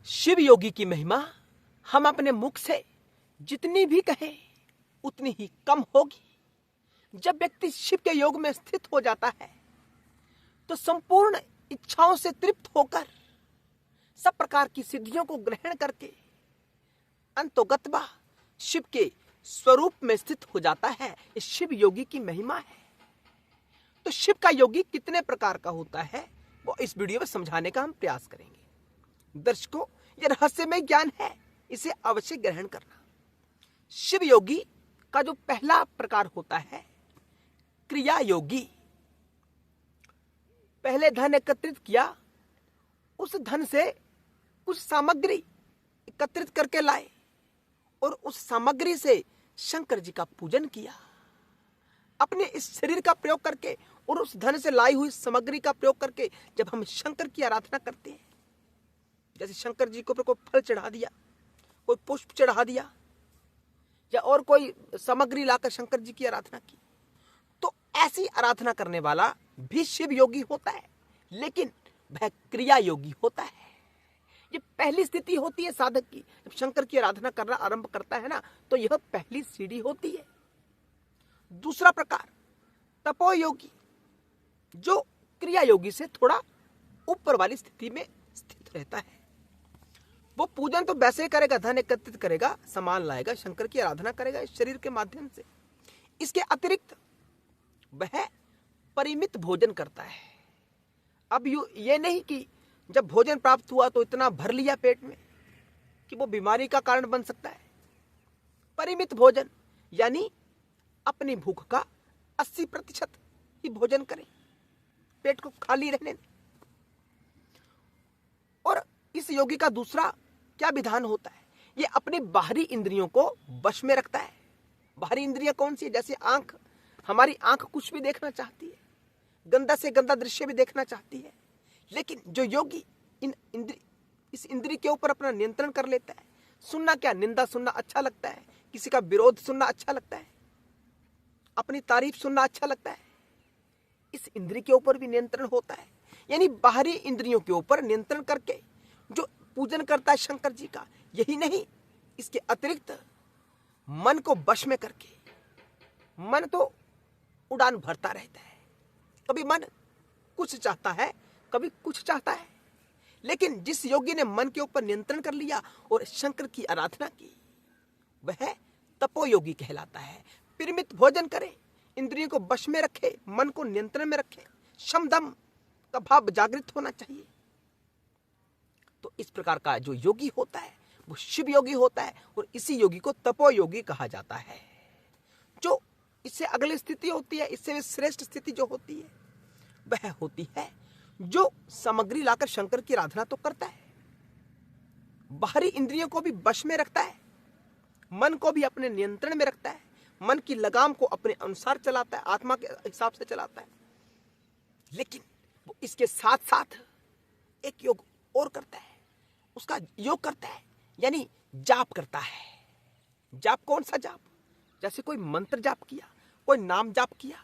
शिव योगी की महिमा हम अपने मुख से जितनी भी कहें उतनी ही कम होगी। जब व्यक्ति शिव के योग में स्थित हो जाता है तो संपूर्ण इच्छाओं से तृप्त होकर सब प्रकार की सिद्धियों को ग्रहण करके अंतोगत्वा शिव के स्वरूप में स्थित हो जाता है। ये शिव योगी की महिमा है। तो शिव का योगी कितने प्रकार का होता है वो इस वीडियो में समझाने का हम प्रयास करेंगे। दर्शकों, यह रहस्यमय ज्ञान है, इसे अवश्य ग्रहण करना। शिव योगी का जो पहला प्रकार होता है क्रिया योगी। पहले धन एकत्रित किया, उस धन से कुछ सामग्री एकत्रित करके लाए और उस सामग्री से शंकर जी का पूजन किया। अपने इस शरीर का प्रयोग करके और उस धन से लाई हुई सामग्री का प्रयोग करके जब हम शंकर की आराधना करते हैं, जैसे शंकर जी को कोई फल चढ़ा दिया, कोई पुष्प चढ़ा दिया या और कोई सामग्री लाकर शंकर जी की आराधना की, तो ऐसी आराधना करने वाला भी शिव योगी होता है, लेकिन वह क्रिया योगी होता है। ये पहली स्थिति होती है साधक की। जब शंकर की आराधना करना आरंभ करता है ना, तो यह पहली सीढ़ी होती है। दूसरा प्रकार तपोयोगी, जो क्रिया योगी से थोड़ा ऊपर वाली स्थिति में स्थित रहता है। वो पूजन तो वैसे करेगा, धन एकत्रित करेगा, सामान लाएगा, शंकर की आराधना करेगा इस शरीर के माध्यम से। इसके अतिरिक्त वह परिमित भोजन करता है। अब ये नहीं कि जब भोजन प्राप्त हुआ तो इतना भर लिया पेट में कि वो बीमारी का कारण बन सकता है। परिमित भोजन यानी अपनी भूख का 80% ही भोजन करें, पेट को खाली रहने दें। और इस योगी का दूसरा क्या विधान होता है, ये अपनी बाहरी इंद्रियों को वश में रखता है। बाहरी इंद्रियां कौन सी है? जैसे आंख, हमारी आंख कुछ भी देखना चाहती है, गंदा से गंदा दृश्य भी देखना चाहती है, लेकिन जो योगी इस इंद्री के ऊपर अपना नियंत्रण कर लेता है। सुनना क्या, निंदा सुनना अच्छा लगता है, किसी का विरोध सुनना अच्छा लगता है, अपनी तारीफ सुनना अच्छा लगता है। इस इंद्री के ऊपर भी नियंत्रण होता है। यानी बाहरी इंद्रियों के ऊपर नियंत्रण करके जो पूजन करता है शंकर जी का, यही नहीं, इसके अतिरिक्त मन को वश में करके, मन तो उड़ान भरता रहता है, कभी मन कुछ चाहता है, कभी कुछ चाहता है, लेकिन जिस योगी ने मन के ऊपर नियंत्रण कर लिया और शंकर की आराधना की, वह तपोयोगी कहलाता है। परिमित भोजन करे, इंद्रियों को वश में रखे, मन को नियंत्रण में रखे, शम दम का भाव जागृत होना चाहिए। तो इस प्रकार का जो योगी होता है वो शिव योगी होता है, और इसी योगी को तपोयोगी कहा जाता है। जो इससे अगली स्थिति होती है, इससे श्रेष्ठ स्थिति जो होती है वह होती है जो सामग्री लाकर शंकर की आराधना तो करता है, बाहरी इंद्रियों को भी वश में रखता है, मन को भी अपने नियंत्रण में रखता है, मन की लगाम को अपने अनुसार चलाता है, आत्मा के हिसाब से चलाता है, लेकिन वो इसके साथ साथ एक योग और करता है, उसका योग करता है, यानी जाप करता है। जाप कौन सा जाप? जैसे कोई मंत्र जाप किया, कोई नाम जाप किया,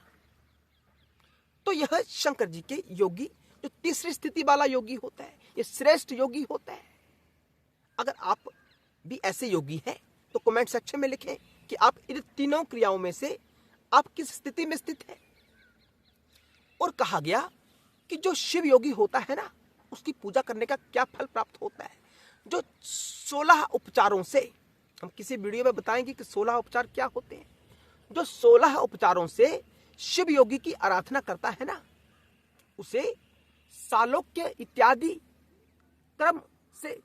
तो यह शंकर जी के योगी जो तीसरी स्थिति वाला योगी होता है, यह श्रेष्ठ योगी होता है। अगर आप भी ऐसे योगी हैं तो कमेंट सेक्शन में लिखें कि आप इन तीनों क्रियाओं में से आप किस स्थिति में स्थित हैं। और कहा गया कि जो शिव योगी होता है ना, उसकी पूजा करने का क्या फल प्राप्त होता है। जो 16 उपचारों से, हम किसी वीडियो में बताएंगे कि 16 उपचार क्या होते हैं। जो 16 उपचारों से शिव योगी की आराधना करता है ना, उसे सालोक्य इत्यादि क्रम से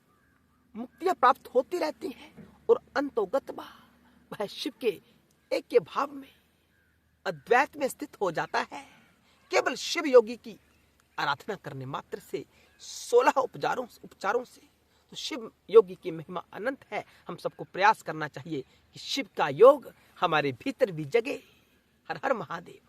मुक्तियां प्राप्त होती रहती हैं, और अंतोगत्वा वह शिव के एक के भाव में, अद्वैत में स्थित हो जाता है। केवल शिव योगी की आराधना करने मात्र से 16 उपचारों से। तो शिव योगी की महिमा अनंत है। हम सबको प्रयास करना चाहिए कि शिव का योग हमारे भीतर भी जगे। हर हर महादेव।